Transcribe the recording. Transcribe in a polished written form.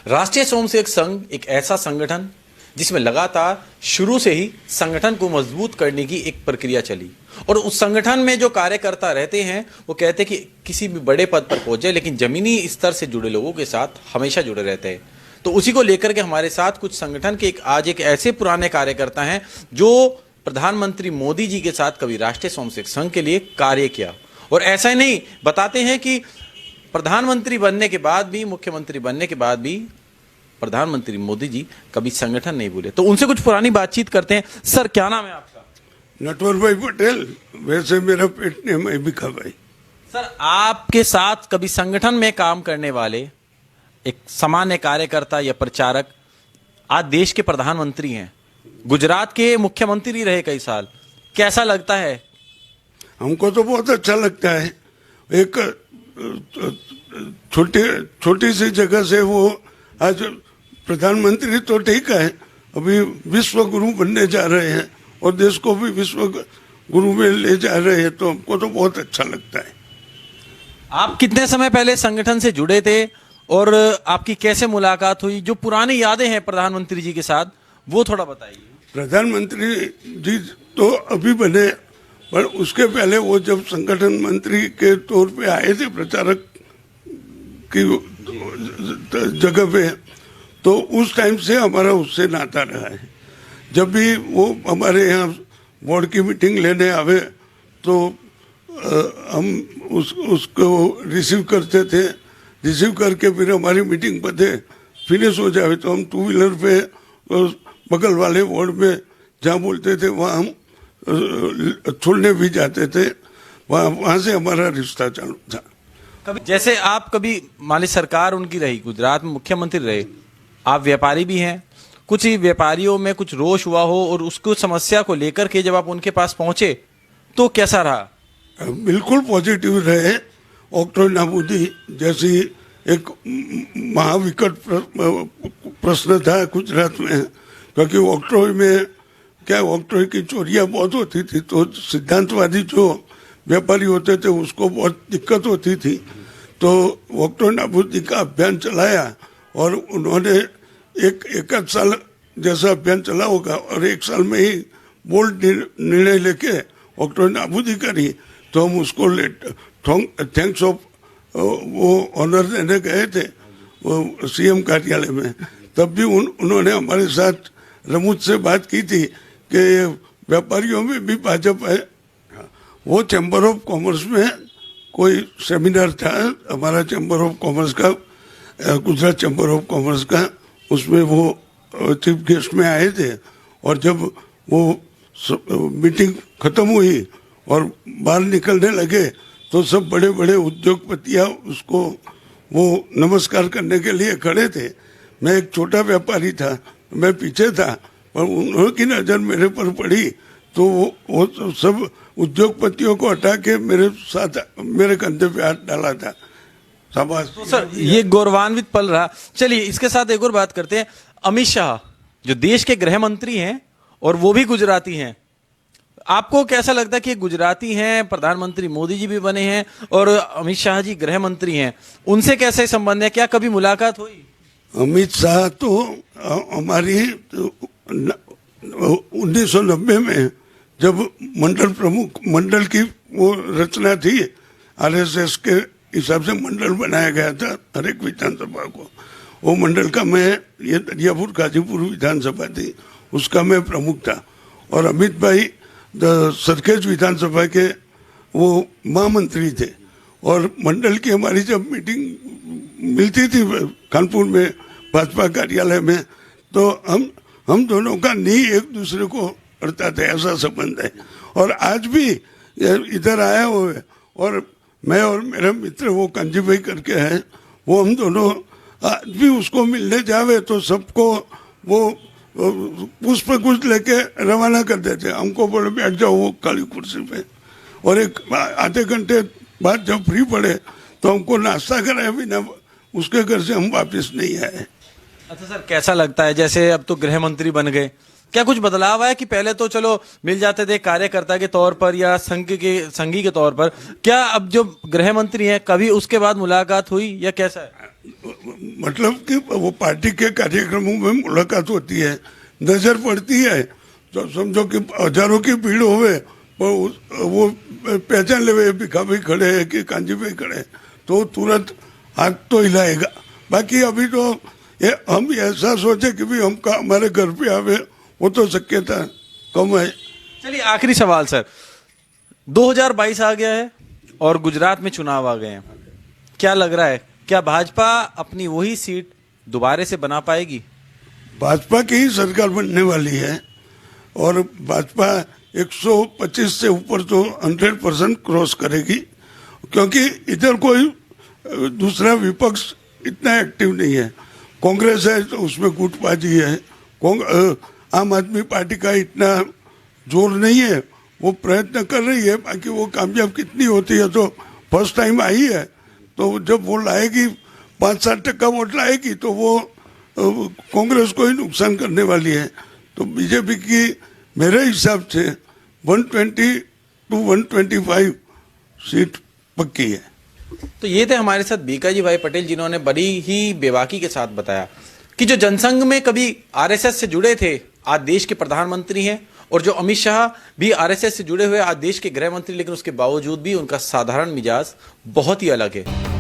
राष्ट्रीय स्वयंसेवक संघ एक ऐसा संगठन जिसमें लगातार शुरू से ही संगठन को मजबूत करने की एक प्रक्रिया चली और उस संगठन में जो कार्यकर्ता रहते हैं वो कहते हैं कि किसी भी बड़े पद पर पहुंचे लेकिन जमीनी स्तर से जुड़े लोगों के साथ हमेशा जुड़े रहते हैं। तो उसी को लेकर के हमारे साथ कुछ संगठन के आज एक ऐसे पुराने कार्यकर्ता हैं जो प्रधानमंत्री मोदी जी के साथ कभी राष्ट्रीय स्वयंसेवक संघ के लिए कार्य किया और ऐसा ही नहीं बताते हैं कि प्रधानमंत्री बनने के बाद भी, मुख्यमंत्री बनने के बाद भी प्रधानमंत्री मोदी जी कभी संगठन नहीं भूले। तो उनसे कुछ पुरानी बातचीत करते हैं। सर, क्या नाम है आपका? नटवर भाई पटेल, वैसे मेरा पेट नेम है भिखा भाई। सर, आपके साथ कभी संगठन में काम करने वाले एक सामान्य कार्यकर्ता या प्रचारक आज देश के प्रधानमंत्री हैं, गुजरात के मुख्यमंत्री रहे कई साल, कैसा लगता है? हमको तो बहुत अच्छा लगता है। एक छोटी सी जगह से वो आज प्रधानमंत्री तो ठीक है, अभी विश्व गुरु बनने जा रहे हैं और देश को भी विश्व गुरु में ले जा रहे हैं, तो हमको तो बहुत अच्छा लगता है। आप कितने समय पहले संगठन से जुड़े थे और आपकी कैसे मुलाकात हुई? जो पुरानी यादें हैं प्रधानमंत्री जी के साथ वो थोड़ा बताइए। प्रधानमंत्री जी तो अभी बने, पर उसके पहले वो जब संगठन मंत्री के तौर पे आए थे प्रचारक की जगह पे, तो उस टाइम से हमारा उससे नाता रहा है। जब भी वो हमारे यहाँ बोर्ड की मीटिंग लेने आवे तो हम उसको रिसीव करते थे। रिसीव करके फिर हमारी मीटिंग पते फिनिश हो जाए तो हम टू व्हीलर पे बगल वाले वार्ड में जहाँ बोलते थे वहाँ हम छोड़ने भी जाते थे। वहाँ से हमारा रिश्ता चालू था। कभी जैसे आप कभी मान ली सरकार उनकी रही, गुजरात में मुख्यमंत्री रहे, आप व्यापारी भी हैं, कुछ ही व्यापारियों में कुछ रोष हुआ हो और उसको समस्या को लेकर के जब आप उनके पास पहुंचे तो कैसा रहा? बिल्कुल पॉजिटिव रहे। ऑक्ट्रॉय नाबूदी जैसी एक महाविकट प्रश्न था गुजरात में, क्योंकि ऑक्ट्रॉय में क्या ऑक्ट्रॉय की चोरियां बहुत होती थी, तो सिद्धांतवादी जो व्यापारी होते थे उसको बहुत दिक्कत होती थी। तो ऑक्ट्रॉय नाबूदी का अभियान चलाया और उन्होंने एक आध साल जैसा अभियान चला होगा और एक साल में ही बोल्ड निर्णय लेके ऑक्ट्रॉय नाबूदी करी। तो हम उसको थैंक्स ऑफ वो ऑनर देने गए थे वो सीएम कार्यालय में, तब भी उन्होंने हमारे साथ रमुज से बात की थी कि व्यापारियों में भी भाजपा है। वो चैम्बर ऑफ कॉमर्स में कोई सेमिनार था हमारा चैम्बर ऑफ कॉमर्स का, गुजरात चैम्बर ऑफ कॉमर्स का, उसमें वो चीफ गेस्ट में आए थे और जब वो मीटिंग खत्म हुई और बाहर निकलने लगे तो सब बड़े बड़े उद्योगपतियां उसको वो नमस्कार करने के लिए खड़े थे। मैं एक छोटा व्यापारी था, मैं पीछे था, पर उनकी नज़र मेरे पर पड़ी तो वो सब उद्योगपतियों को हटा के मेरे साथ मेरे कंधे पे हाथ डाला था। शाबाश। तो सर, ये गौरवान्वित पल रहा। चलिए इसके साथ एक और बात करते हैं। अमित शाह जो देश के गृह मंत्री हैं और वो भी गुजराती हैं, आपको कैसा लगता है कि गुजराती हैं, प्रधानमंत्री मोदी जी भी बने हैं और अमित शाह जी गृह मंत्री हैं, उनसे कैसे संबंध है? क्या कभी मुलाकात हुई? अमित शाह तो हमारी 1990 में जब मंडल की वो रचना थी, आरएसएस के हिसाब से मंडल बनाया गया था हर एक विधानसभा को। वो मंडल का मैं, ये दरियापुर गाजीपुर विधानसभा थी, उसका मैं प्रमुख था और अमित भाई सरखेज विधानसभा के वो महामंत्री थे। और मंडल की हमारी जब मीटिंग मिलती थी कानपुर में भाजपा कार्यालय में, तो हम दोनों का नी एक दूसरे को अड़ता थे, ऐसा संबंध है। और आज भी इधर आया हुए और मैं और मेरा मित्र वो कांजी भाई करके है, वो हम दोनों आज भी उसको मिलने जावे तो सबको वो पुष्प कुछ लेके रवाना कर देते। हमको बोले बैठ जाओ वो काली कुर्सी पे, और एक आधे घंटे बाद जब फ्री पड़े तो हमको नाश्ता कराया बिना उसके घर से हम वापस नहीं आए। अच्छा सर, कैसा लगता है जैसे अब तो गृह मंत्री बन गए, क्या कुछ बदलाव है कि पहले तो चलो मिल जाते थे कार्यकर्ता के तौर पर या संघी के तौर पर, क्या अब जो गृह मंत्री हैं कभी उसके बाद मुलाकात हुई या कैसा है? मतलब कि वो पार्टी के कार्यक्रमों में मुलाकात होती है, नजर पड़ती है, तो समझो कि हजारों की भीड़ होवे पर वो पहचान ले भिखा भाई खड़े हैं कि कांजी भाई खड़े हैं, तो तुरंत हाथ तो हिलाएगा। बाकी अभी तो ये हम ऐसा सोचे कि भी हम हमारे घर पे आवे, वो तो शक्यता कम है। चलिए आखिरी सवाल सर, 2022 आ गया है और गुजरात में चुनाव आ गए हैं, क्या लग रहा है, क्या भाजपा अपनी वही सीट दोबारा से बना पाएगी? भाजपा की ही सरकार बनने वाली है और भाजपा 125 से ऊपर तो 100% क्रॉस करेगी, क्योंकि इधर कोई दूसरा विपक्ष इतना एक्टिव नहीं है। कांग्रेस है तो उसमें गुटबाजी है, आम आदमी पार्टी का इतना जोर नहीं है, वो प्रयत्न कर रही है, बाकी वो कामयाब कितनी होती है तो फर्स्ट टाइम आई है, तो जब वो लाएगी 5-7% वोट लाएगी तो वो कांग्रेस को ही नुकसान करने वाली है। तो बीजेपी की मेरे हिसाब से 120 to 125 सीट पक्की है। तो ये थे हमारे साथ बीकाजी भाई पटेल, जिन्होंने बड़ी ही बेबाकी के साथ बताया कि जो जनसंघ में कभी आरएसएस से जुड़े थे आज देश के प्रधानमंत्री हैं, और जो अमित शाह भी आरएसएस से जुड़े हुए आज देश के गृह मंत्री, लेकिन उसके बावजूद भी उनका साधारण मिजाज बहुत ही अलग है।